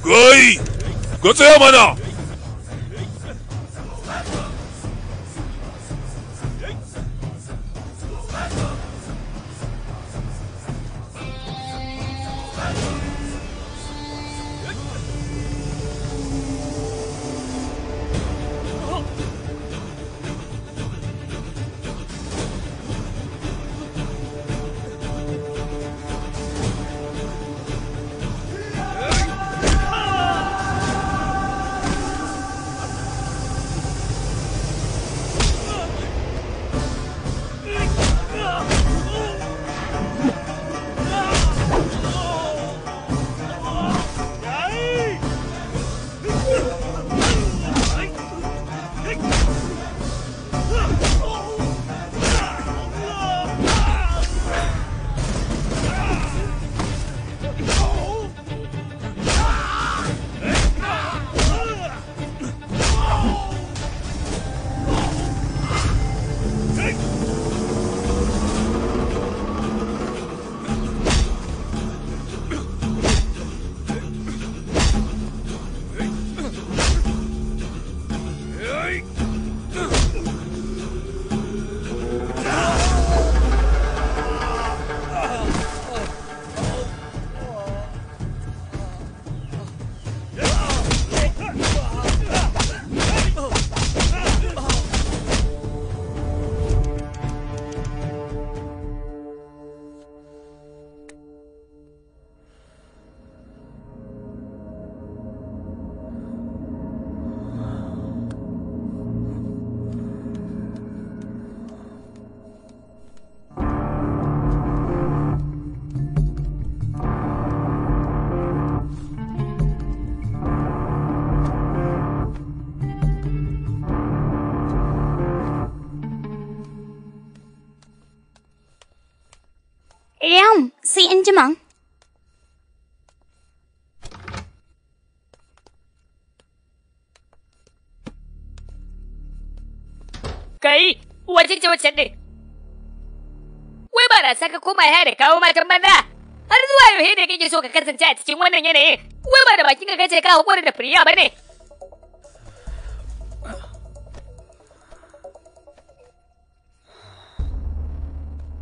Kai! Ka tsaya mana! Sai an jima. Kai, wace ce wacce ne? Wai ba na saka koma ya da kawo matan banza. Har zuwa yau ne kake so ka kasance a cikin wannan yanayin. Wai ba da bakin ka kace ka hakuri da firiya bane.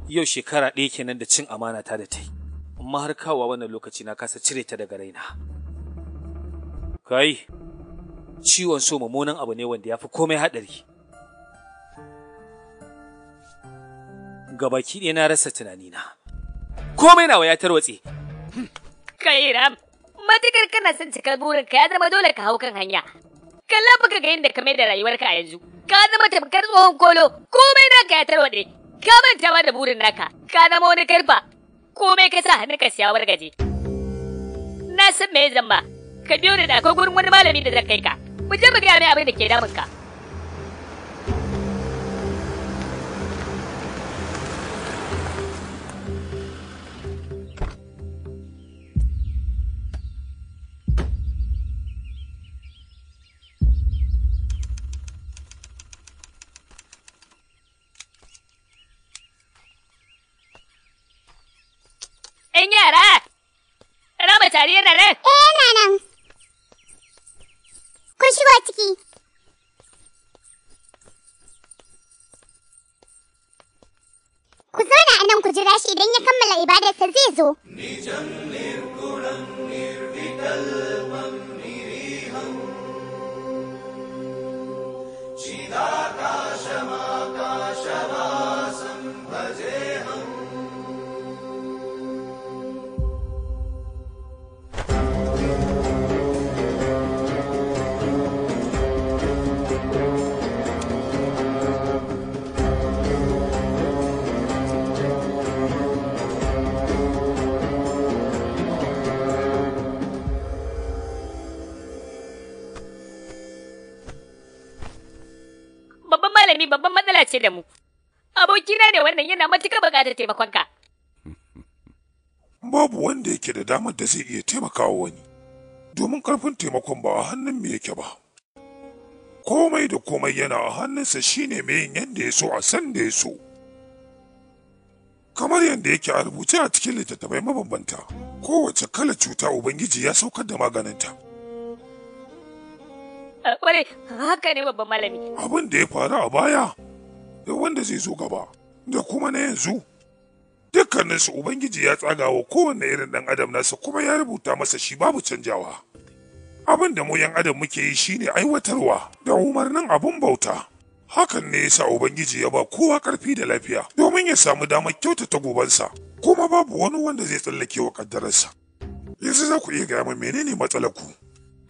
Yau shekara ɗaya kenan da cin amana ta da ta yi, amma har kawowa wannan lokaci na kasa cire ta daga raina. Kai, ciwon so mummunan abu ne wanda ya fi komai haɗari. Gabaki ɗaya na rasa tunanina. Komai nawa ya tarwatse. Kai Ram, matukar kana son cikar burinka ya zama dole ka hau kan hanya. Kalla baka ga yadda ka mai da rayuwarka a yanzu. Ka zama tamkar tsohon kolo, komai naka ya tarwatse. Ka manta ma da burin naka, ka zama wani karfa, komai ka sa hannunka siya wargaje. Na san me zan ba, ka biyo da akwai gurin wani malami da zan kai ka, mu je mu gaya mai abin da ke damun ka. ‘Yan yara, Rama tare yana nan? Yana nan. Ku shigo ciki. Ku zauna a nan ku jira shi idan ya kammala ibadarsa zai zo. Babban matsala ce da mu. Abokina ne wannan yana matuƙar buƙatar taimakonka. Babu wanda yake da damar da zai iya taimakawa wani, domin ƙarfin taimakon ba a hannun me yake ba. Komai da komai yana a hannunsa shine mai yin yadda ya so a san da ya so. Kamar yadda yake a rubuce a cikin littattafai mabambanta, kowace kala cuta Ubangiji ya saukar da maganinta. Ƙwarai, haka ne babban malami. Abin da ya faru a baya, da wanda zai zo gaba, da kuma na yanzu. Dukkaninsu Ubangiji ya tsaga wa kowanne irin ɗan adam nasa kuma ya rubuta masa shi babu canjawa. Abin da mu ‘yan adam muke yi shine aiwatarwa da umarnin abin bauta. Hakan ne yasa Ubangiji ya ba kowa ƙarfi da lafiya domin ya samu damar kyautata gobansa, kuma babu wani wanda zai tsallake wa ƙaddararsa. Yanzu za ku iya gaya min menene matsalar ku?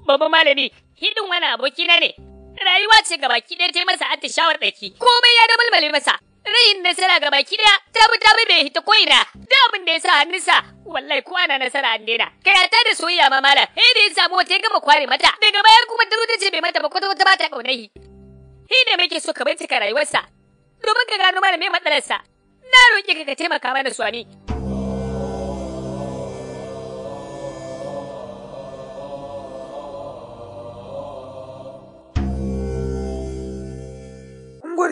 Babban malami, hidin wani abokina ne. Rayuwa ce gabaki ɗaya ta yi masa attishawar ɗaki. Komai ya damalmale masa. Rayin nasara gabaki ɗaya ta bai hita ko'ina. Da abin da ya sa hannunsa, wallahi ko ana nasara an daina. Kai ta da soyayya ma malam. Da ya samu wata ya gama kware mata. Daga baya kuma ta zo ta ce bai mata ba kwata-kwata ba ta ƙaunahi. Shi ne muke so ka bincika rayuwarsa. Domin ka gano mana me matsalarsa. Na roƙi ka taimaka mana Swami.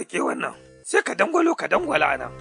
Rike wannan sai ka dangwala nan.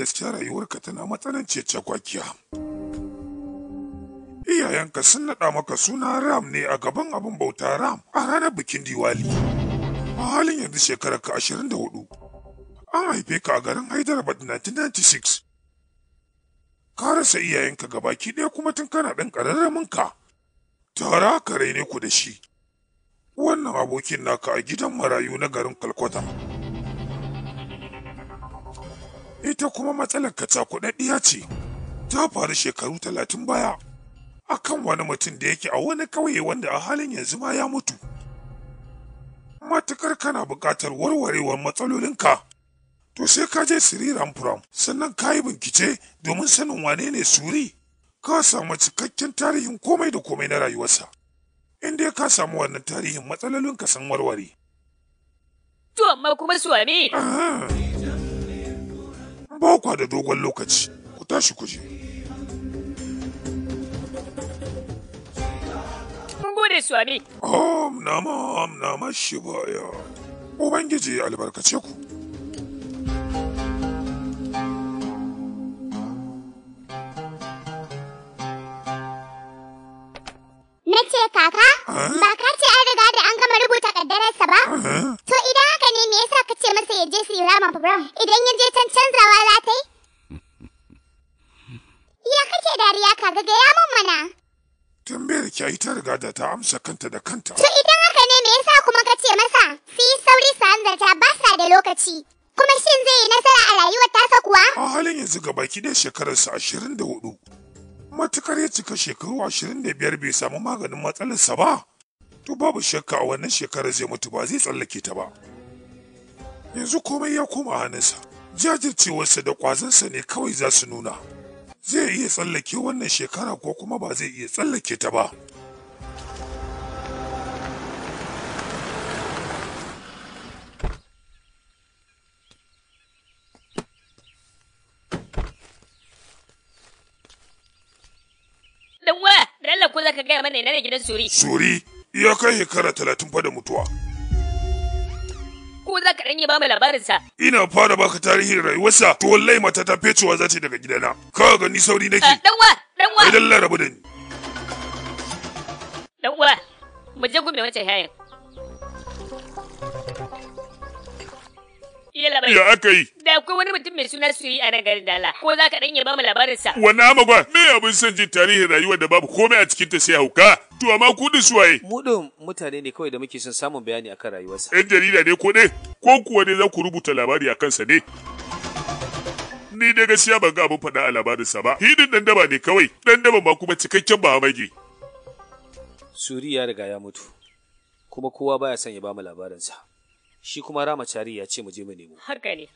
Gaskiya rayuwarka tana matsananciyar cakwakiya. Iyayenka sun naɗa maka suna Ram ne a gaban abin bauta Ram a ranar bikin Diwali. A halin yanzu shekararka 24. An haife ka a garin Hyderabad 1996. Ka rasa iyayenka gabaki ɗaya kuma tun kana ɗan ƙararramin ka. Tara ka raine ku da shi. Wannan abokin naka a gidan marayu na garin Calcutta. Ita kuma matsalar ka cakuɗaɗɗiya ce, ta faru shekaru 30 baya, akan wani mutum da yake a wani ƙauye wanda a halin yanzu ma ya mutu. Matukar kana buƙatar warwarewar matsalolinka, to sai ka je Sri Rampuram, sannan ka yi bincike domin sanin wane ne Suri, ka samu cikakken tarihin komai da komai na rayuwarsa. In dai ka samu wannan tarihin matsalolinka sun warware. To amma kuma Swami. Ba kwa da dogon lokaci, ku tashi ku je. Mun gode Swami. Om Namah Shivaya. Ubangiji albarkace ku. Na ce kaka, ba ka ce an riga da an gama rubuta kaddararsa ba? To idan haka ne me yasa ka ce masa ya je Sri Rampuram idan ya je can canzawa za ta yi? Ya kake dariya ka ga ya mun mana? Tambayar ki ai ta riga da ta amsa kanta da kanta. To idan haka ne me yasa kuma ka ce masa su yi sauri su hanzarta ba sa da lokaci? Kuma shin zai yi nasara a rayuwar tasa kuwa? A halin yanzu gabaki ɗaya shekararsa 24. Matukar ya cika shekaru 25 bai samu maganin matsalarsa ba, to babu shakka a wannan shekarar zai mutu ba zai tsallake ta ba. Yanzu komai ya koma hannunsa, jajircewarsa da ƙwazonsa ne kawai za su nuna. Zai iya tsallake wannan shekara ko kuma ba zai iya tsallake ta ba. ko za ka gaya mana ina ne gidan Suri? Suri ya kai shekara 30 fa da mutuwa. Ko za ka ɗan yi ba mu labarinsa? Ina fara baka tarihin rayuwarsa, to wallahi mata ta fecewa za ta daga gidana. Ka ga ni sauri nake. Ɗanwa. Idan larabu da ni. Ɗanwa, mu je gumbe wancan hayan. Ya aka yi? Da akwai wani mutum mai suna Suri a nan garin Dala. Ko za ka ɗan yi ba mu labarinsa? Wannan amagwa, me abin son jin tarihin rayuwar da babu komai a cikinta sai hauka? To amma ku din suwaye? Mu din mutane ne kawai da muke son samun bayani akan rayuwarsa. Yan jarida ne ko ne? Ko kuwa ne za ku rubuta labari a kansa ne? Ni da gaskiya ban ga abin faɗa a labarinsa ba. Hidin dan daba ne kawai, dan daba ma kuma cikakken bahamage. Suri ya riga ya mutu, kuma kowa baya son ya bamu labarinsa. Shi kuma Ramachari ya ce mu je mu nemo. Haka ne.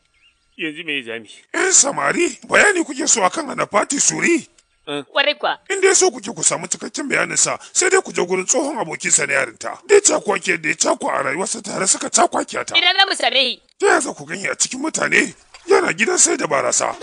Yanzu me jami? Samari, bayani kuke so akan Anafati Suri? Kwarai kwa. In dai so kuke ku samu cikakken bayaninsa, sai dai ku je gurin tsohon abokinsa na yarinta. Dai cakwake da ya cakwa a rayuwarsa tare suka cakwake ta. Idan za mu same shi. Ta yaya za ku gani a cikin mutane? Yana gidan sai da barasa.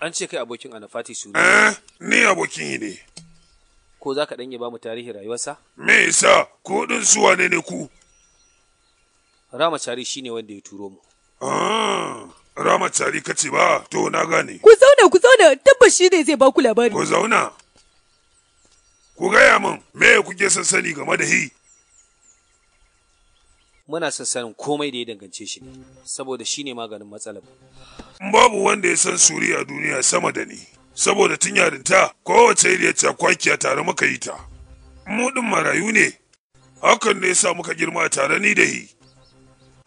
An ce kai abokin Anafati Suri. Ni abokin yi ne. Ko za ka ɗan ba mu tarihin rayuwarsa? Me yasa? Ko ɗin su wane ne ku? Ramachari shine wanda ya turo mu. Ramachari kace ba, to na gane. Ku zauna, tabbas shi ne zai ba ku labari. Ku zauna. Ku gaya min, me kuke son sani game da hi? Muna son sanin komai da ya dangance shi ne, saboda shi ne maganin matsalar. Babu wanda ya san Suri a duniya sama da ni, saboda tun yarinta kowace iriyar cakwakiya tare muka yi ta. Mu ɗin marayu ne, hakan ne sa muka girma tare ni da hi.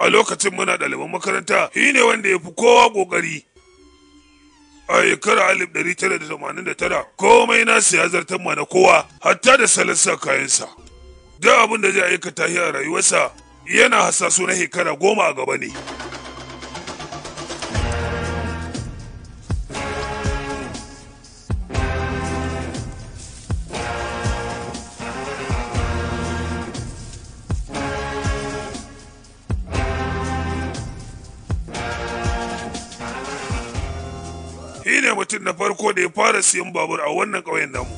A lokacin muna ɗaliban makaranta, hi ne wanda ya fi kowa ƙoƙari. A shekarar 1989, komai nasu ya zartar mana kowa, hatta da salon sa kayansa. Da abin da zai aikata shi a rayuwarsa, yana hasaso na shekara 10 a gaba ne. Shi ne mutum na farko da ya fara siyan babur a wannan ƙauyen namu.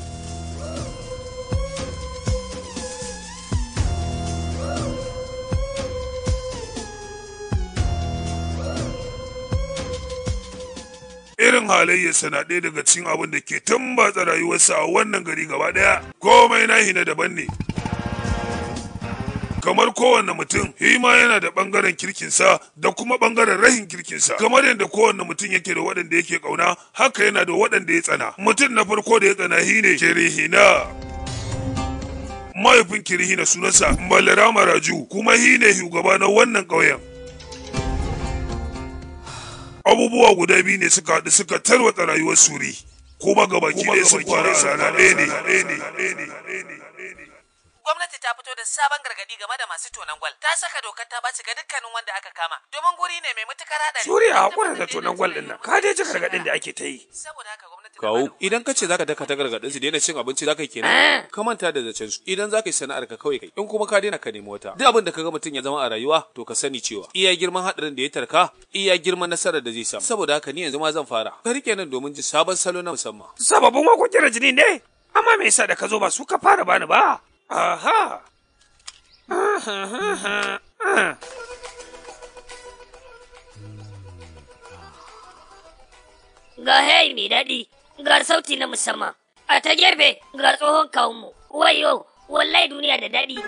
Irin halayyarsa na ɗaya daga cikin abin da ke tambatsa rayuwarsa a wannan gari gaba ɗaya, komai nahi na daban ne. Kamar kowanne mutum, ma yana da ɓangaren kirkinsa da kuma ɓangaren rahin kirkinsa. Kamar yadda kowanne mutum yake da waɗanda yake ƙauna, haka yana da waɗanda ya tsana. Mutum na farko da ya tsana ne Kirihina. Mahaifin Kirihina sunansa Balarama Raju, kuma ne shugaba na wannan ƙauyen. Abubuwa guda biyu ne suka haɗu suka tarwatsa rayuwar Suri, kuma gabaki ɗaya sun fara a rana ɗaya ne. Gwamnati ta fito da sabon gargadi game da masu tonon gwal. Ta saka dokar ta ɓaci ga dukkanin wanda aka kama, domin guri ne mai matukar haɗari. Suriya hakura da tonon gwal ɗin nan. Ka dai ji gargadin da ake ta yi. Saboda haka gwamnati Kawo, idan ka ce zaka daka ta gargaɗin su daina cin abinci zaka yi kenan. Ka manta da zacen su. Idan zaka yi sana'ar ka kawai kai, in kuma ka daina ka nemi wata. Duk abin da ka ga mutum ya zama a rayuwa, to ka sani cewa iya girman haɗarin da ya tarka, iya girman nasarar da zai samu. Saboda haka ni yanzu ma zan fara. Ka rike nan domin ji sabon salo na musamman. Sababbin waƙoƙin Rajini ne? Amma me yasa da ka zo ba su ka fara bani ba? Aha. Ga hei mai daɗi, ga sauti na musamman. A ta gefe ga tsohon kawunmu. Wayo, wallahi duniya da daɗi.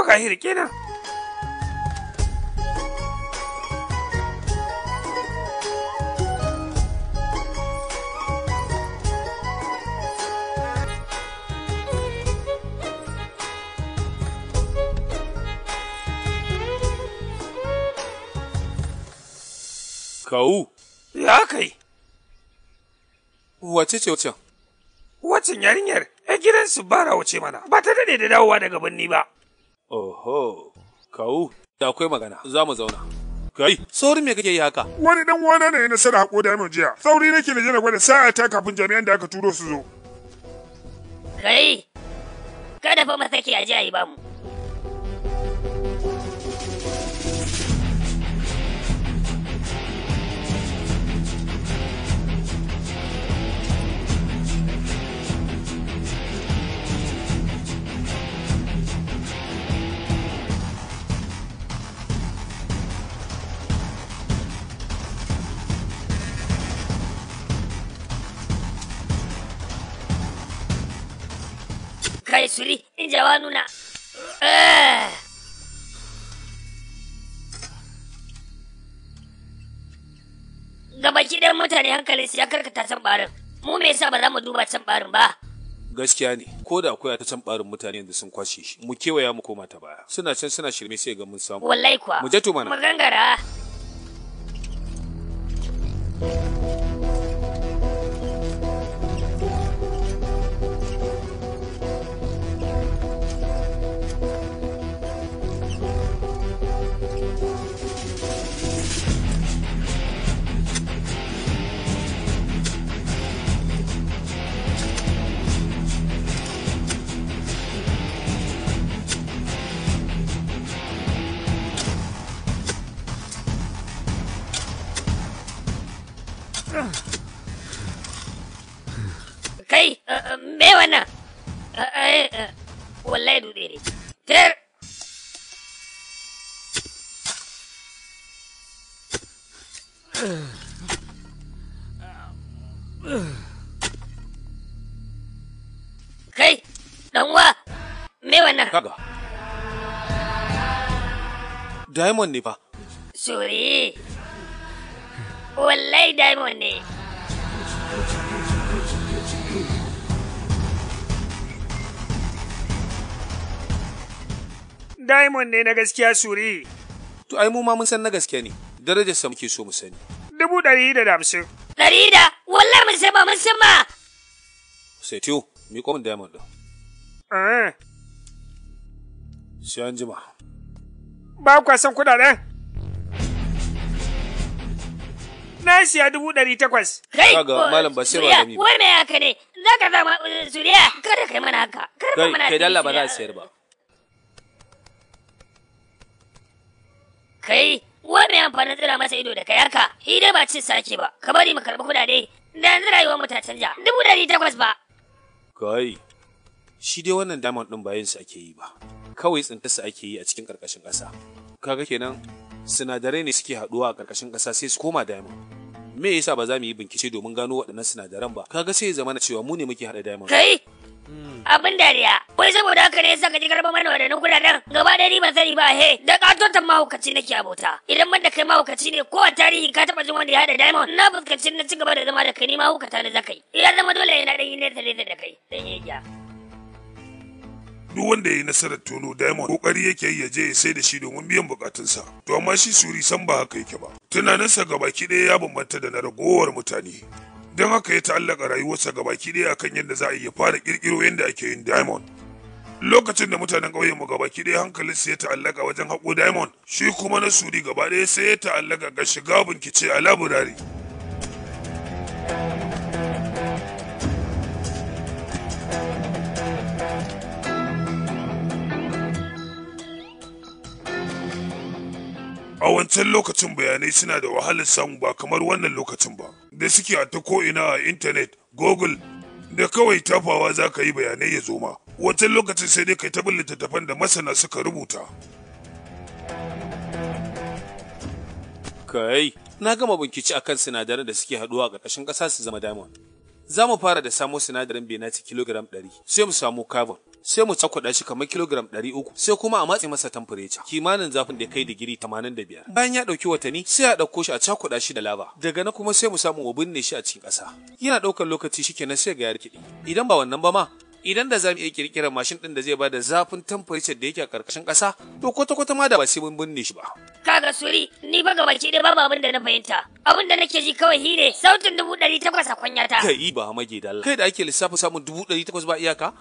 Kahir kenan. Kawu. Ya kai. Wace ce wacan? Wacin yarinyar, gidansu bara wuce mana, ba ta dade da dawowa daga birni ba. Oho, kawu, da akwai magana, za mu zauna. Kai, saurin me kake yi haka? Wani dan wana ne na nasara hako da mun jiya. Sauri nake na jira gwada sa'a ta kafin jami'an da aka turo su zo. Kai, kada fa masaki a ji a yi bamu. Kai Suri, in jawa nuna. Gabaki ɗayan mutane hankalinsu ya karkata can ɓarin. Mu me yasa ba za mu duba can ɓarin ba? Gaskiya ne, ko da akwai ta can ɓarin mutane yanzu sun kwashe shi. Mu kewaya mu koma ta baya. Suna can suna shirme sai ga mun samu. Wallahi kuwa. Mu je to mana. Mu gangara. Kai, me wannan? Wallahi dutse ne. Ter! Kai, ɗanwa, me wannan? Kaga. Diamond ne fa. Suri. Wallahi diamond ne. Diamond ne na gaskiya Suri. To ai mu ma mun san na gaskiya ne. Darajar sa muke so mu sani. 150. 100? Wallahi mun san ba. Sai Tiyo, mi komin Diamond din. Sai an jima. Ba kwa san kudaden? Na siya 800. Kai, Kaga malam ba sai ba gami ba. Wai me haka ne? Za ka zama Suriya, kada kai mana haka. Kai dalla ba za a sayar ba. Kai, wai me amfanin tsira masa ido da kai haka? Shi dai ba cin sake ba. Ka bari mu karɓi kudade. Da yanzu rayuwar mu ta canja. 800 ba. Kai, shi dai wannan Diamond din ba yin sa ake yi ba. Kawai tsintarsa ake yi a cikin ƙarƙashin ƙasa. Kaga kenan sinadarai ne suke haɗuwa a ƙarƙashin ƙasa sai su koma diamond. Me yasa ba za mu yi bincike domin gano waɗannan sinadaran ba? Kaga sai ya zama na cewa mu ne muke haɗa diamond. Kai! Abin dariya, wai saboda haka ne yasa ka ji karɓar mana waɗannan kuɗaɗen gaba ɗaya ni ban sani ba he, da ƙatotan mahaukaci nake abota. Idan man da kai mahaukaci ne ko a tarihi ka taɓa jin wanda ya haɗa diamond, na fuskanci na ci gaba da zama da kai ni mahaukata na zakai. Ya zama dole yana ɗan yi nesa da kai, dan yi ja. Duk wanda ya yi nasarar tono diamond kokari yake yi ya je ya sai da shi domin biyan bukatunsa. To amma shi Suri san ba haka yake ba. Tunaninsa gabaki ɗaya ya bambanta da na ragowar mutane. Don haka ya ta'allaka rayuwarsa gabaki ɗaya akan yadda za a iya fara ƙirƙiro yadda ake yin diamond. Lokacin da mutanen ƙauyenmu gabaki ɗaya hankalinsu ya ta'allaka wajen haƙo diamond, shi kuma na Suri gaba ɗaya sai ya ta'allaka ga shiga bincike a laburare. A wancan lokacin bayanai suna da wahalar samu ba kamar wannan lokacin ba, da suke a ta ko'ina a intanet, Google, da kawai tafawa za ka yi bayanai ya zo ma. Wancan lokacin sai dai kai ta bin littattafan da masana suka rubuta. Kai, na gama bincike akan sinadaran da suke haɗuwa a ƙarƙashin ƙasa su zama diamond. Za mu fara da samo sinadarin benati kilogram 100, sai mu samu carbon, sai mu cakuɗa shi kamar kilogram 300, sai kuma a matse masa temperature kimanin zafin da kai digiri 85. Bayan ya ɗauki watanni sai a ɗauko shi a cakuɗa shi da lava. Daga nan kuma sai mu samu mu binne shi a cikin ƙasa. Yana ɗaukar lokaci shikenan sai ga ya rikide. Idan ba wannan ba ma, idan da za mu iya kirkirar mashin ɗin da zai bada zafin temperature da yake a ƙarƙashin ƙasa, to kwata-kwata ma da ba sai mun binne shi ba. Kaga Suri, ni ba gabaki da babu abin da na fahimta. Abin da nake ji kawai hine sautin 800 a kwanyata. Kai ba mage da Allah. Kai da ake lissafa samun 800 ba iyaka?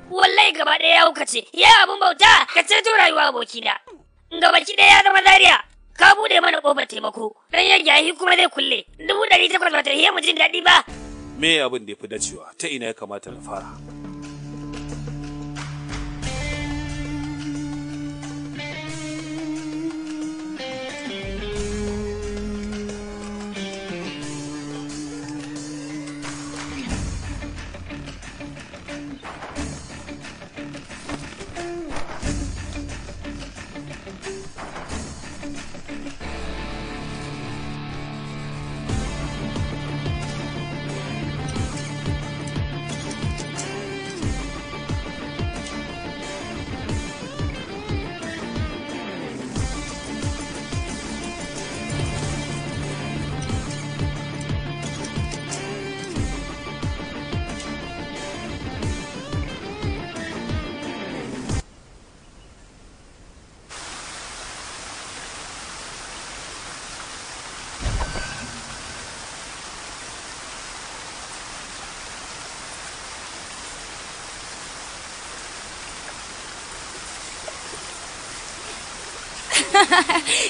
Wallahi gaba ɗaya ya hukace, ya abin bauta ka ceto rayuwa abokina. Gabaki ɗaya ya zama Zaria. Ka bude mana ƙofar taimako, dan ya gyahi kuma zai kulle. 800 ba ta yi mu jin daɗi ba. Me abin da ya fi dacewa, ta ina ya kamata na fara?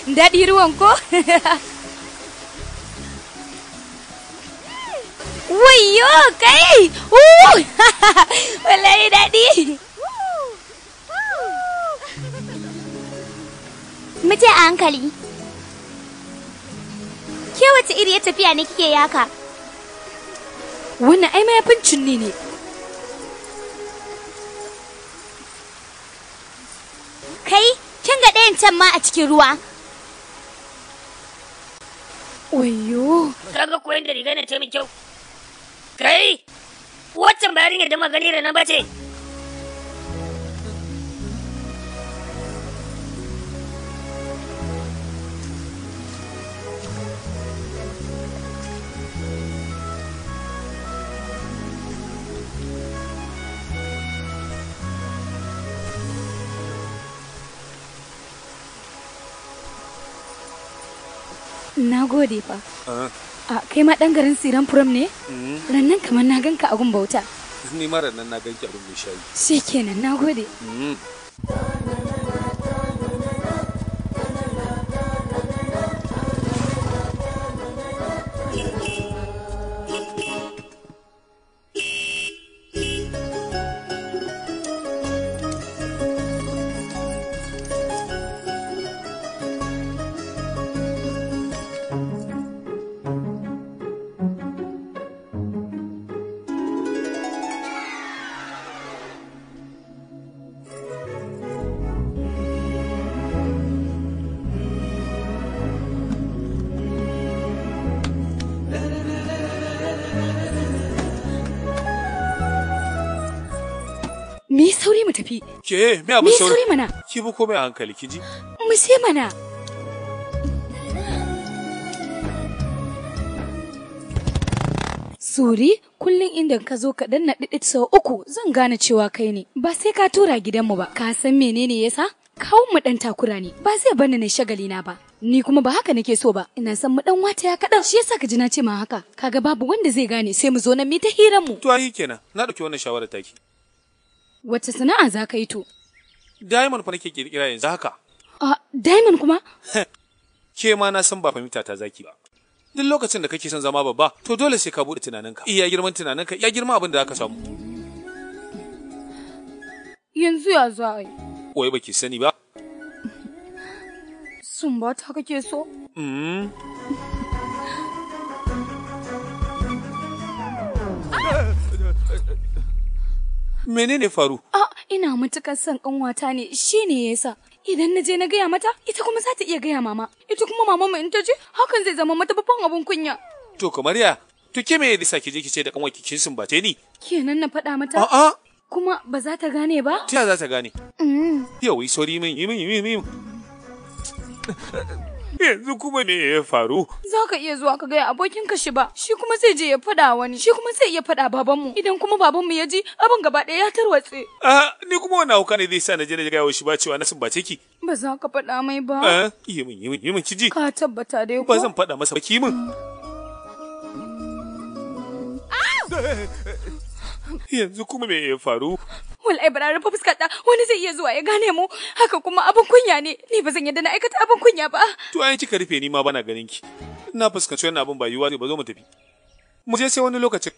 Daɗi ruwan ko? Wayyo kai! Wallahi daɗi! Mace a hankali. Ke wace iri ya tafiya ne kike yaka? Wannan ai mayafin cinni ne. Kai, kin ga ɗayan can ma a cikin ruwa. Wayyo! Kaga koyon da riga na ce min kyau. Kai, waccan bayarin yadda magani da nan bace. Na gode fa. Kai ma ɗan garin Siran Furam ne? Rannan kamar na ganka a gun bauta. Ni ma rannan na ganki a gun mai shayi. Shi kenan, na gode. Me sauri mu tafi. Ke, me abin sauri? Me sauri mana. Ki bi komai a hankali, ki ji? Mu sai mana. Suri, kullum inda ka zo ka danna didit sau 3 zan gane cewa kai ne. Ba sai ka tura gidanmu ba. Ka san menene yasa? Kawun mu dan takura ne. Ba zai bani na shagali na ba. Ni kuma ba haka nake so ba. Ina san mu dan wata ya kadan. Shi yasa ka ji na ce ma haka. Kaga babu wanda zai gane sai mu zo nan mu ta hiran mu. To ai kenan. Na dauki wannan shawara taki. Wace sana'a za ka yi to? Diamond fa nake kirkira yanzu haka. Diamond kuma? Ke ma na san ba fahimta ta zaki ba. Duk lokacin da kake son zama babba, to dole sai ka bude tunaninka. Iya girman tunaninka, iya girman abin da zaka samu. Yanzu ya za a yi. Wai baki sani ba? Sun ba ta kake so? Menene faru? Ina matukar son ƙanwata ne, shi ne yasa. Idan na je na gaya mata, ita kuma za ta iya gaya mama. Ita kuma mama in ta je, hakan zai zama mata babban abun kunya. To kamar ya? To ke me yasa ki je ki ce da kanwa kin sumbace ni? Kenan na faɗa mata? Kuma ba za ta gane ba? Ta za ta gane? Yau yi sori min, yi. Yanzu kuma me ya faru? Za ka iya zuwa ka gaya abokinka shi ba, shi kuma zai je ya faɗa wani, shi kuma zai iya faɗa babanmu. Idan kuma babanmu ya ji, abin gaba ɗaya ya tarwatse. Ni kuma wannan hauka ne zai sa na je na gaya wa shi ba cewa na sumbace ki. Ba za ka faɗa mai ba. Yi min kiji. Ka tabbata dai ko? Ba zan faɗa masa ba ki min. Yanzu kuma me ya faru? Wallahi bara rufe fuskata wani zai iya zuwa ya gane mu haka kuma abin kunya ne ni ba zan yadda na aikata abin kunya ba. To ai kika rufe ni ma bana ganin ki. Ina fuskanci wannan abin ba yiwuwa ne ba zo mu tafi. Mu je sai wani lokacin.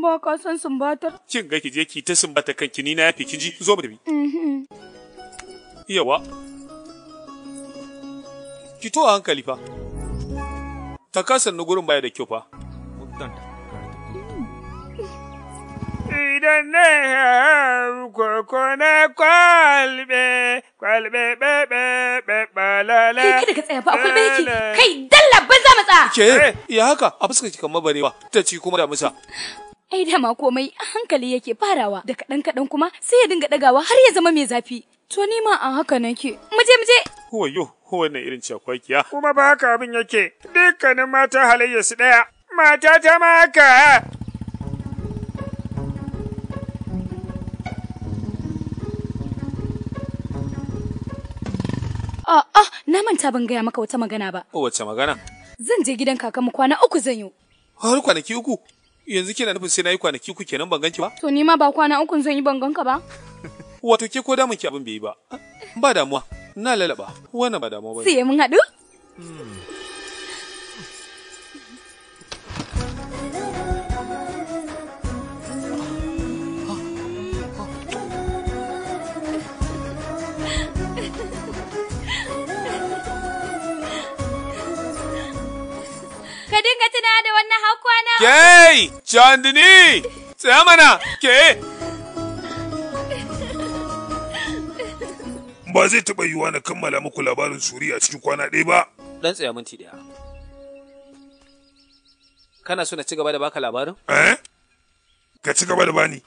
Ba ka san sumbatar? Kin ga ki je ki ta sumbata kanki ni na yafe ki ji zo mu tafi. Yawa. Ki to a hankali fa. Ta kasan na gurin baya da kyau fa. Idan na koko na kwalbe balala. Kai kada ka tsaya fa akwai barki. Kai dalla banza matsa. Ke ya haka a fuskar ki kamar barewa ta ci kuma da musa. Ai da ma komai a hankali yake farawa da kaɗan kuma sai ya dinga ɗagawa har ya zama mai zafi. To ni ma a haka nake. Muje. Wayo, wannan irin cakwakiya. Kuma ba haka abin yake. Dukkanin mata halayya su ɗaya. Mata ta ma haka. Na manta ban gaya maka wata magana ba. Wace magana? Zan je gidan kakanmu kwana 3 zan yi. Har kwanaki 3? Yanzu kina nufin sai na yi kwanaki 3 kenan ban ganki ba? To ni ma ba kwana 3 zan yi ban ganka ba. Wato ke ko da muke abin bai yi ba. Ba damuwa. Na lalaba. Wannan ba damuwa ba. Sai mun haɗu? Ka dinga tuna da wannan hakwana. Ke! Chandini! Tsaya mana! Ke! Ba zai taɓa yiwuwa na kammala muku labarin Suri a cikin kwana ɗaya ba. Dan tsaya minti ɗaya. Kana so na ci gaba da baka labarin? Ka ci gaba da bani.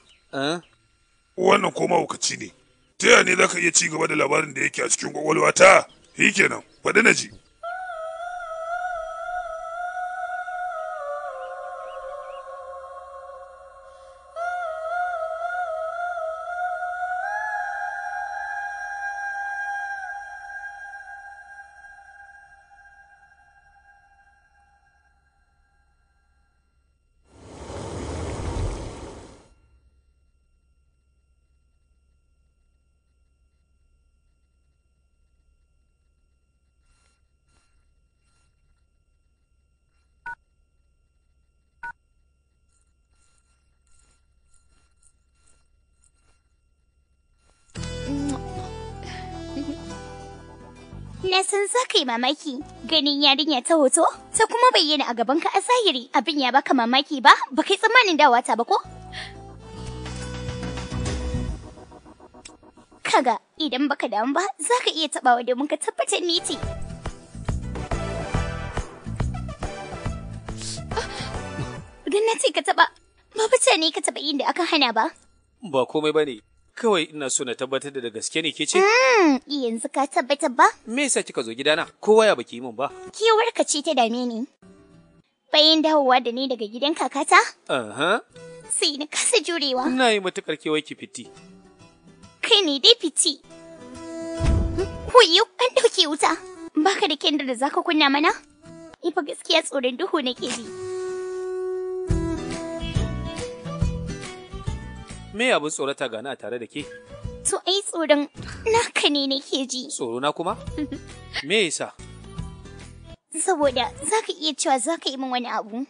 Wannan ko mahaukaci ne. Ta yaya ne za ka iya ci gaba da labarin da yake a cikin kwakwalwa ta? Shi kenan, faɗi na ji. Na san za ka yi mamaki ganin yarinya ta hoto ta kuma bayyana a gabanka a zahiri abin ya baka mamaki ba kai tsammanin dawata ba ko? Kaga idan baka damu ba za ka iya taɓawa domin ka tabbatar ni ce. Idan na ce ka taɓa, ba bace ne ka taɓa inda aka hana ba. Ba komai ba ne. Kawai ina so na tabbatar da gaske ne ke ce? Yanzu ka tabbatar ba? Me yasa kika zo gidana? Kowa ya baki yi min ba. Kewarka ce ta dame ni. Bayan dawowa da ni daga gidan kakata? Sai na kasa jurewa. Ina yi matuƙar kewai ki fiti. Kai ne dai fiti. Huyu, an ɗauke wuta. Baka da kendir da zaka kunna mana? Ifa gaskiya tsoron duhu nake ji. Me abin tsorata gani a tare da ke? To ai tsoron naka ne nake ji. Tsoro na kuma? Me yasa? Saboda zaka iya cewa zaka yi min wani abu.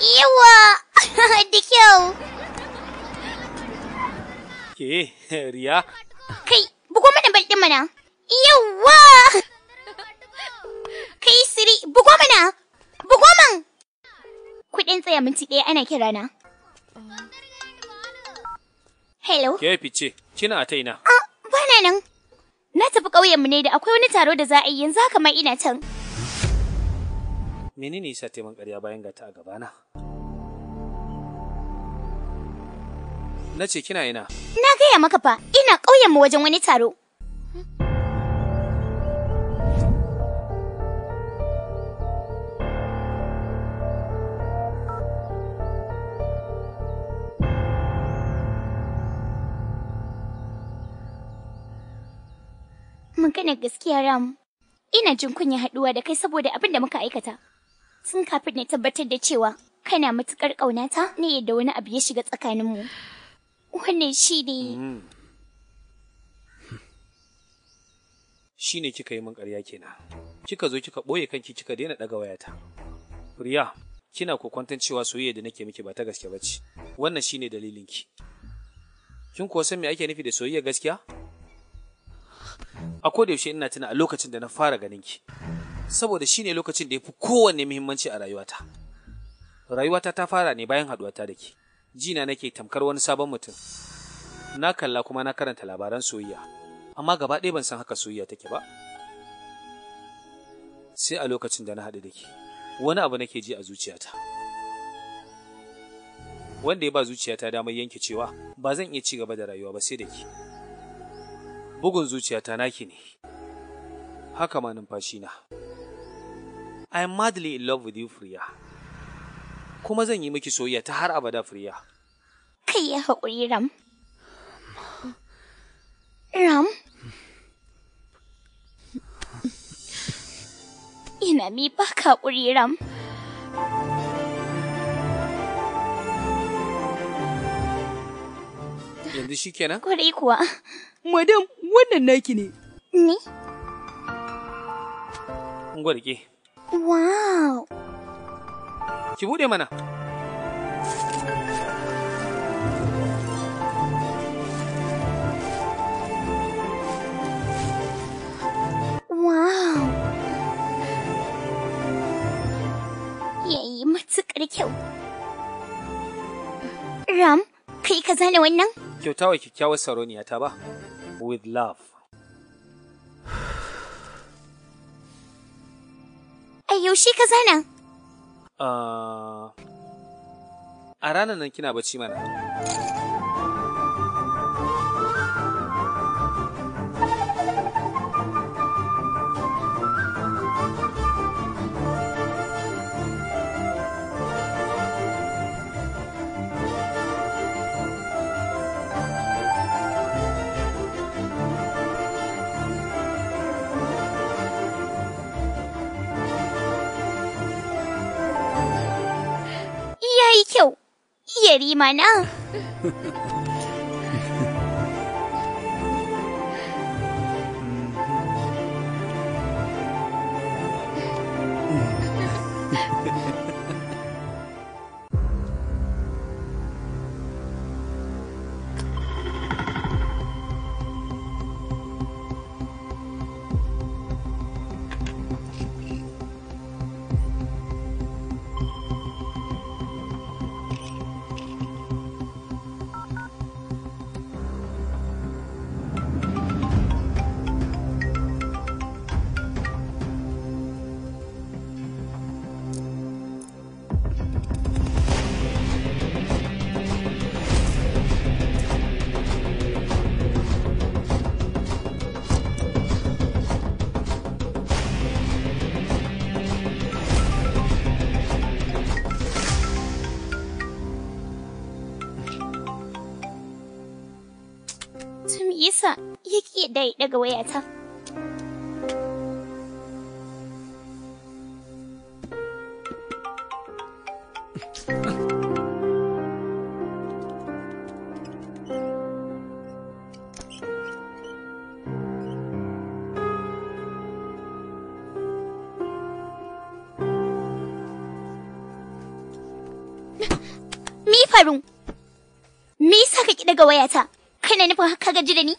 Yawa! Da kyau! Ke, Riya? Kai, bugo mana bal ɗin mana! Yawa! Kai, Siri, bugo mana! Bugo man! Kuɗin tsaya minti ɗaya ana kirana. Hello? Ke fice, kina a ta ina? Bana nan. Na tafi ƙauyenmu ne da akwai wani taro da za a yi yanzu haka ma ina can. Menene yasa taimakon ƙarya bayan gata a gabana? Na ce kina ina? Na gaya maka fa, ina ƙauyenmu wajen wani taro. Maganar gaskiya Ram, ina jin kunya haɗuwa da kai saboda abin da muka aikata. Tun kafin na tabbatar da cewa kana matuƙar ƙaunata ne yadda wani abu ya shiga tsakaninmu. Wannan shi ne. Shi ne kika yi min ƙarya kenan. Kika zo kika ɓoye kanki kika daina ɗaga wayata. Riya, kina kokwanton cewa soyayya da nake miki ba ta gaske ba ce. Wannan shi ne dalilinki. Kin kuwa san me ake nufi da soyayya gaskiya? A koda yaushe ina tuna a lokacin da na fara ganin ki. Saboda shi ne lokacin da ya fi kowanne muhimmanci a rayuwata. Rayuwata ta fara ne bayan haɗuwata da ke. Jina nake tamkar wani sabon mutum. Na kalla kuma na karanta labaran soyayya. Amma gaba ɗaya ban san haka soyayya take ba. Sai a lokacin da na haɗu da ke, wani abu nake ji a zuciyata. Wanda ya ba zuciyata damar yanke cewa ba zan iya ci gaba da rayuwa ba sai da ke. Bugun zuciyata naki ne. Haka ma numfashina. I am madly in love with you, Priya. Kuma zan yi miki soyayya ta har abada, Priya. Kai ya haƙuri Ram. Ram? Ina mi baka haƙuri Ram. Yanzu shi kenan? Kwarai kuwa. Madam, wannan naki ne. Ni? Ngwarke. Wow. Ki buɗe mana. Wow. Yayi matuƙar kyau. Ram, kai ka zana wannan? Kyautawa kyakkyawar saroniya ta ba. With love. A yaushe ka zana? A ranar nan kina bacci mana. Yayi kyau. Yarima na. Yasa yake daga wayata. Me faru? Me yasa ka ki daga wayata? Kana nufin haka gaji da ni?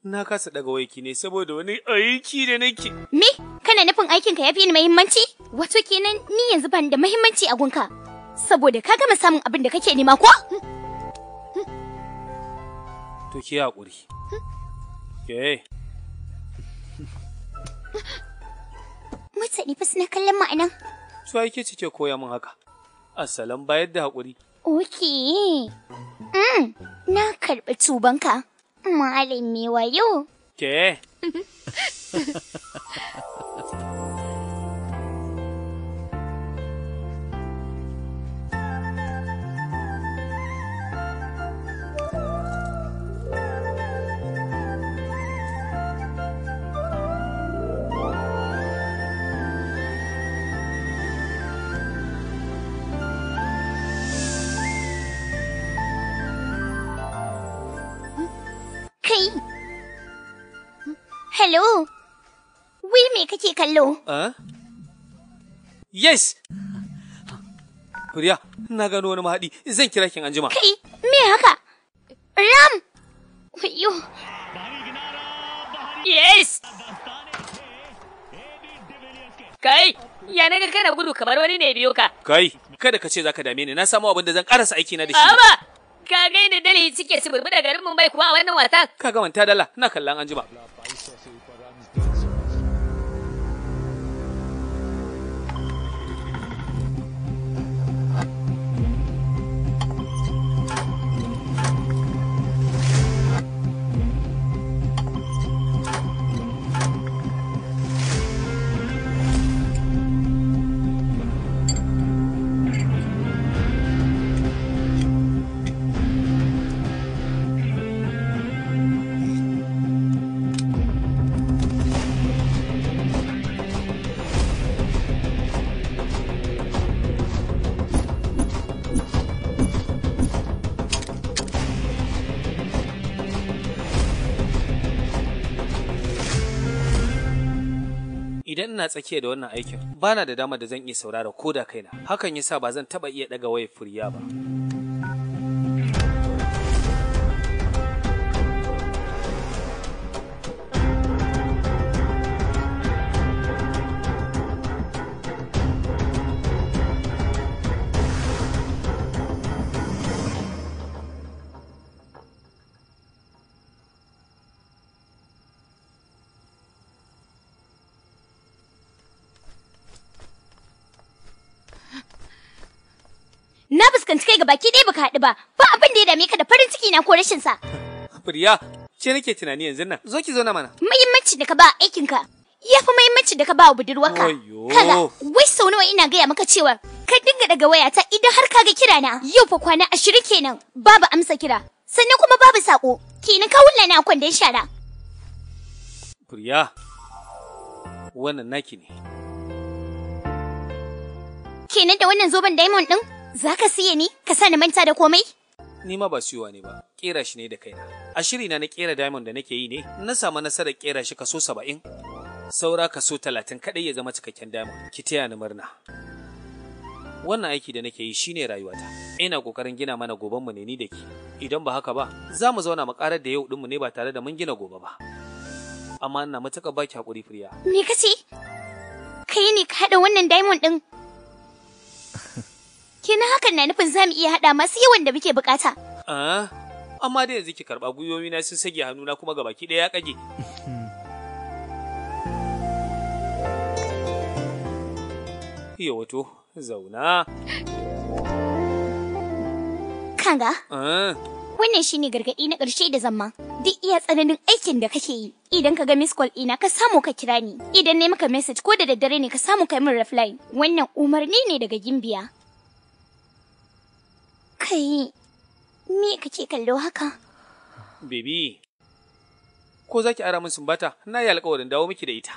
Na kasa daga waiki ne saboda wani aiki da nake. Me? Kana nufin aikinka ya fi ni muhimmanci? Wato kenan ni yanzu ban da muhimmanci a gunka. Saboda ka gama samun abin da kake nema ko? To ki haƙuri. Ke. Mutane fa suna kallon ma'anan. Su aike cike koya min haka. Asalan bayar da haƙuri. Okay. Na karɓi tubanka. Malam mai wayo. Ke? Hello. Wai me kake kallo? Yes. Furiya, na gano wani mahaɗi. Zan kira kin anjima. Kai, me haka? Ram! Wayo. Yes! Kai, ya naga kana gudu kamar wani ne biyo ka. Kai, kada ka ce zaka dame ni. Na samu abin da zan karasa aiki na da shi. Aba! Ka ga inda Delhi suke su burbuda garin Mumbai kuwa a wannan watan? Ka ga manta dala, ina kallon anjima. Idan ina tsakiya da wannan aikin, bana da dama da zan iya saurara ko da kaina. Hakan yasa ba zan taba iya daga wayar Furiya ba. Na fuskanci kai ga baki ɗaya baka haɗu ba abin da ya dame ka da farin ciki na ko rashin sa. Furiya, ce nake tunani yanzu nan. Zo ki zo na mana. Muhimmanci da ka ba aikin ka yafi muhimmanci da ka ba wa budurwarka. Kaga, wai sau nawa ina gaya maka cewa ka dinga daga wayata idan har ka ga kira na. Yau fa kwana 20 kenan babu amsa kira. Sannan kuma babu sako. Kenan ka wulla na kwandon shara. Furiya, wannan naki ne. Kenan da wannan zoben diamond din za ka siye ni ka sa ni manta da komai? Ni ma ba siyowa ne ba, kera shi ne da kaina. A shiri na kera diamond da nake yi ne, na samu nasarar kera shi kaso 70. Saura kaso 30 kadai ya zama cikakken diamond. Ki taya ni murna. Wannan aiki da nake yi shine rayuwata. Ina kokarin gina mana goben mu ne ni da ki. Idan ba haka ba, za mu zauna mu karar da yau din mu ne ba tare da mun gina gobe ba. Amma ina matuƙar baki hakuri Furiya. Me kace? Kai ne ka hada wannan diamond din? Kenan hakan na nufin za mu iya haɗa masu yawan da muke bukata. Amma da yanzu ki karɓa gwiwoyi na sun sage hannuna kuma gabaki ɗaya ya ƙage. Iya wato, zauna. Kanga? Wannan shi ne gargaɗi na ƙarshe da zamma. Duk iya tsananin aikin da kake yi. Idan ka ga miss call ina ka samu ka kira ni. Idan ne maka message ko da daddare ne ka samu kai min reply. Wannan umarni ne daga Gimbiya. Kai, me kake kallo haka? Baby, ko za ki ara min sumbata? Na yi alƙawarin dawo miki da ita.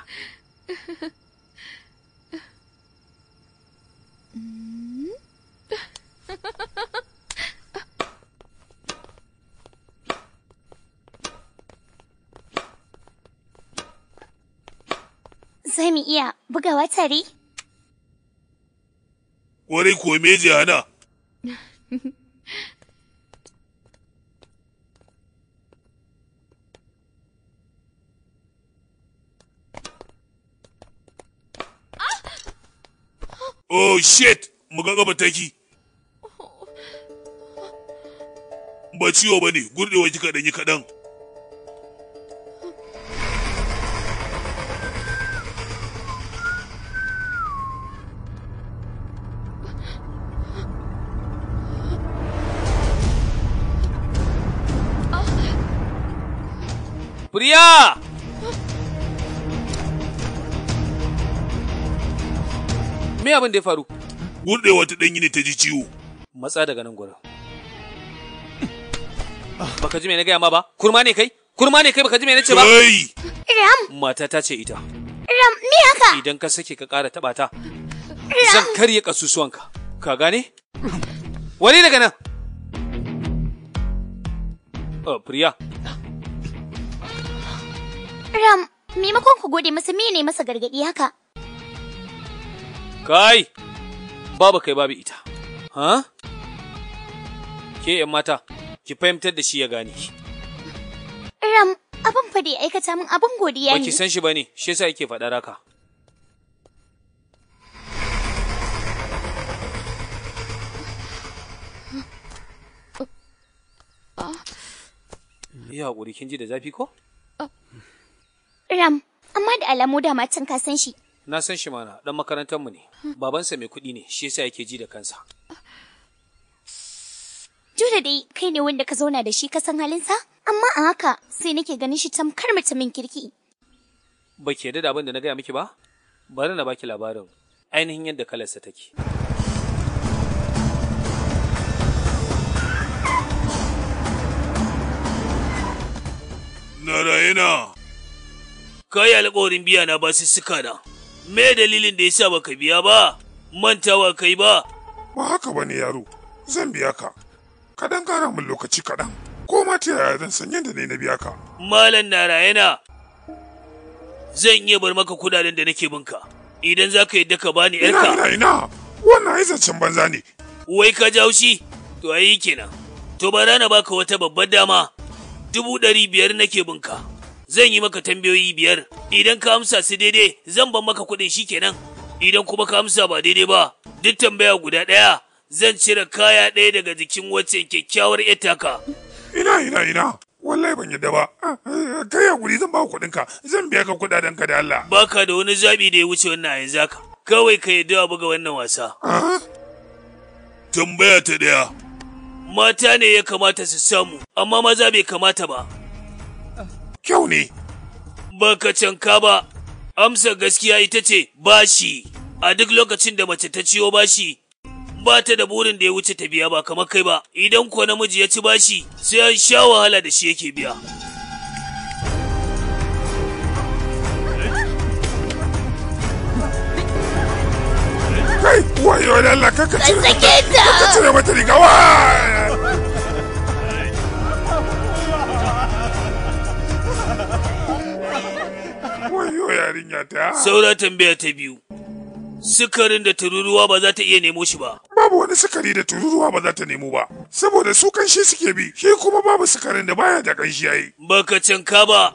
Za mu iya bugawa tare? Kwarai ko me jihana? Oh shit! Mu ga gaba taki. Ba ciwo ba ne, gurdewa kika ɗanyi kaɗan. Priya! Me abin da ya faru? Gurdewa ta ɗanyi ne ta ji ciwo. Matsa daga nan gurin. Baka ji me na gaya ma ba? Kurma ne kai? Kurma ne kai baka ji me na ce ba? Kai! Ram! Mata ta ce ita. Ram, me haka? Idan ka sake ka ƙara taɓa ta, zan karye ƙasusuwanka. Ka gane? Wani daga nan. Priya. Ram, Maimakon ku gode masa mene masa gargadi haka? Kai, babu kai babu ita. Ha? Ke ‘yan mata, ki fahimtar da shi ya gane. Ram, abin fa da ya aikata min abin godiya ne. Baki san shi bane, shi yasa yake faɗar haka. Yi haƙuri, kin ji da zafi ko? Ram, amma da alamu da can ka san shi. Na san shi mana, ɗan makarantarmu ne. Babansa mai kuɗi ne, shi yasa yake ji da kansa. Juda dai kai ne wanda ka zauna da shi ka san halinsa, amma a haka sai nake ganin shi tamkar mutumin kirki. Ba ki yarda da abin da na gaya miki ba? Bari na baki labarin ainihin yadda kalarsa take. Narayana, Ka yi alƙawarin biya na basussuka na. Me dalilin da yasa baka biya ba? Mantawa kai ba? ba haka bane yaro, zan biya ka. Kaɗan ƙara min lokaci kaɗan, ko ma ta yaya zan san yadda ne na biya ka. Malam Narayana, zan iya bar maka kudaden da nake binka. Idan za ka yadda ka bani ‘yarka. Ina, wannan ai zancen banza ne. Wai ka ji haushi? To ayi kenan. To bara na baka wata babbar dama. 500 nake binka. Zan yi maka tambayoyi 5. Idan ka amsa su daidai, zan ban maka kuɗin shi kenan. Idan kuma ka amsa ba daidai ba, duk tambaya guda ɗaya, zan cire kaya ɗaya daga jikin wacce kyakkyawar ‘yar taka. Ina. Wallahi ban yadda ba. Kai hakuri zan ba kuɗinka, zan biya ka kuɗaɗenka da Allah. Baka da wani zaɓi da ya wuce wannan a yanzu haka. Kawai ka yadda buga wannan wasa. Tambaya ta ɗaya. Mata ne ya kamata su samu, amma maza bai kamata ba. Kyau ne. Baka canka ba. Amsa gaskiya ita ce bashi. A duk lokacin da mace ta ciyo bashi, ba ta da burin da ya wuce ta biya ba kamar kai ba. Idan ko namiji ya ci bashi, sai an sha wahala da shi yake biya. Kai, wayo da Allah, ka Sake ta! Ka cire mata riga, wa! Wayo yarinya ta. Saura tambaya ta biyu. Sukarin da tururuwa ba za ta iya nemo shi ba. Babu wani sukari da tururuwa ba za ta nemo ba, saboda su kanshi suke bi, shi kuma babu sukarin da baya da kanshi yayi. Baka canka ba.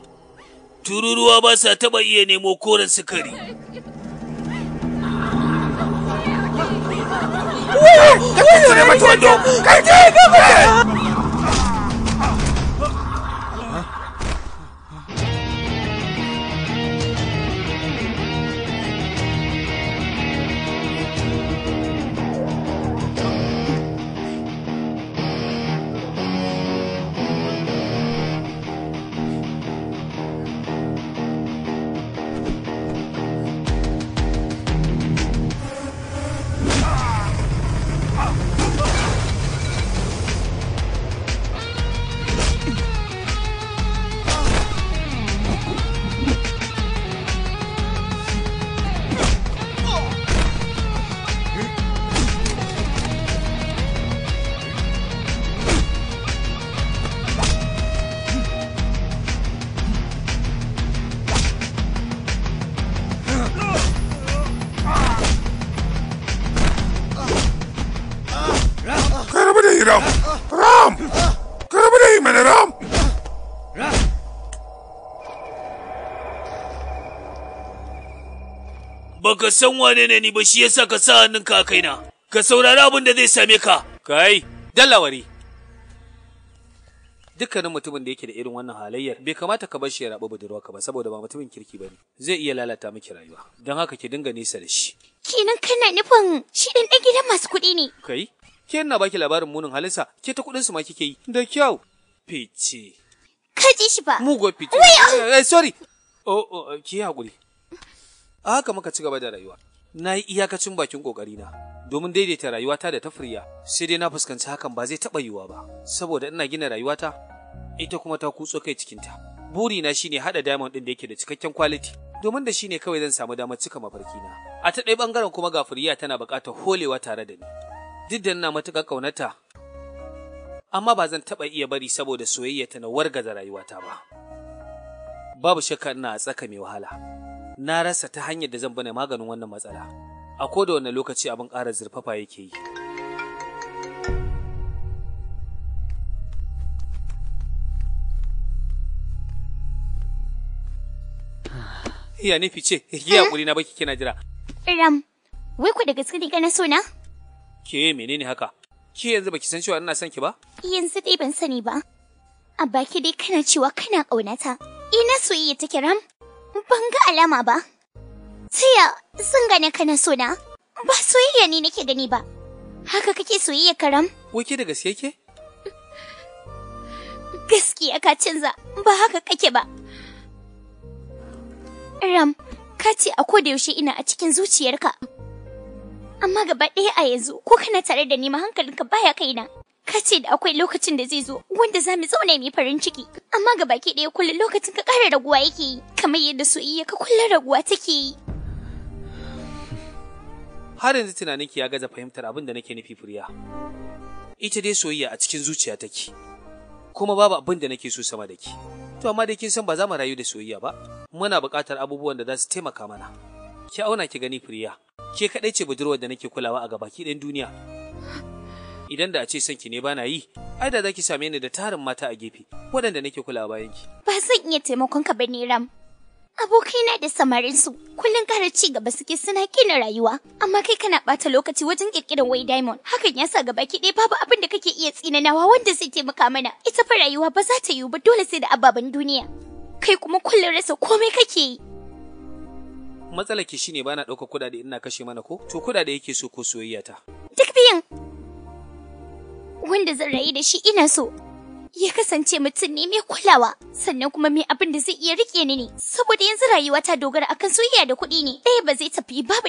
Tururuwa ba sa taɓa iya nemo koren sukari. Cire mata wando! Kai! Ram! Ka rabu da yi mana Ram! Baka san wane ne ni ba shi yasa ka sa hannunka a kaina. Ka saurari abin da zai same ka. Kai, dallawari. Dukkanin mutumin da yake da irin wannan halayyar bai kamata ka bar shi ya rabu budurwarka ba saboda ba mutumin kirki bane. Zai iya lalata miki rayuwa. Don haka ki dinga nisa da shi. Kenan kana nufin shi ɗan gidan masu kuɗi ne. Kai, ke ina baki labarin munin halinsa, ke ta kuɗin su ma kike yi. Da kyau. Fice. Ka ji shi ba. Mugo fice. Sorry. Ki haƙuri. A haka muka ci gaba da rayuwa. Na yi iyakacin bakin ƙoƙarina domin daidaita rayuwata da ta Firya, sai dai na fuskanci hakan ba zai taɓa yiwuwa ba, saboda ina gina rayuwata, ita kuma ta kutso kai cikinta. Burina shine haɗa diamond ɗin da yake da cikakken quality, domin da shine kawai zan samu damar cika mafarkina. A ta ɗaya ɓangaren kuma ga Firya tana buƙatar holewa tare da ni. Duk da ina matuƙar ƙaunata, amma ba zan taɓa iya bari saboda soyayya ta na wargaza rayuwata ba. babu shakka ina a tsaka mai wahala. Na rasa ta hanyar da zan bane maganin wannan matsala. A koda wanne lokaci abin ƙara zurfafa yake yi. Iya nufi ce, yi haƙuri na baki kina jira. Ram, wai ku da gaske ne kana so na? Ke menene haka? Ke yanzu baki san cewa ina son ki ba? Yanzu dai ban sani ba. A baki dai kana cewa kana ƙaunata. Ina soyayya take Ram? Ban ga alama ba. Taya sun gane kana so na? Ba soyayya ne nake gani ba. Haka kake soyayya ka Ram? Wai ke da gaske ke? Gaskiya ka canza, ba haka kake ba. Ram, ka ce a koda yaushe ina a cikin zuciyarka. Amma gaba ɗaya a yanzu ko kana tare da ni ma hankalinka baya kaina. Ka ce da akwai lokacin da zai zo wanda za mu zauna mai farin ciki. Amma gaba ki ɗaya kullum lokacin ka ƙara raguwa yake yi. Kamar yadda soyayya ka kullum raguwa take yi. Har yanzu tunaninki ya gaza fahimtar abin da nake nufi Furiya. Ita dai soyayya a cikin zuciya take. Kuma babu abin da nake so sama da ki. To amma dai kin san ba za mu rayu da soyayya ba. Muna buƙatar abubuwan da za su taimaka mana. Ki auna ki gani Furiya. Ke kaɗai ce budurwar da nake kulawa a gabaki ɗayan duniya. Idan da a ce son ki ne bana yi, ai da zaki same ni da tarin mata a gefe, waɗanda nake kulawa bayan ki. Ba zan iya taimakon ka bane Ram. Abokaina da samarin su kullun ƙara ci gaba suke suna kina rayuwa, amma kai kana ɓata lokaci wajen ƙirƙirar wai diamond. Hakan ya sa gabaki ɗaya babu abin da kake iya tsinanawa wanda zai taimaka mana. Ita fa rayuwa ba za ta yiwu ba dole sai da ababen duniya. Kai kuma kullun rasa komai kake yi. Matsalar ki shine bana ɗaukar kuɗaɗe ina kashe mana ko? To kuɗaɗe yake so ko soyayya ta? Duk biyan. Wanda zan rayu da shi ina so. Ya kasance mutum ne mai kulawa, sannan kuma mai abin da zai iya rike ni ne, saboda yanzu rayuwa ta dogara akan soyayya da kuɗi ne. Ɗaya ba zai tafi babu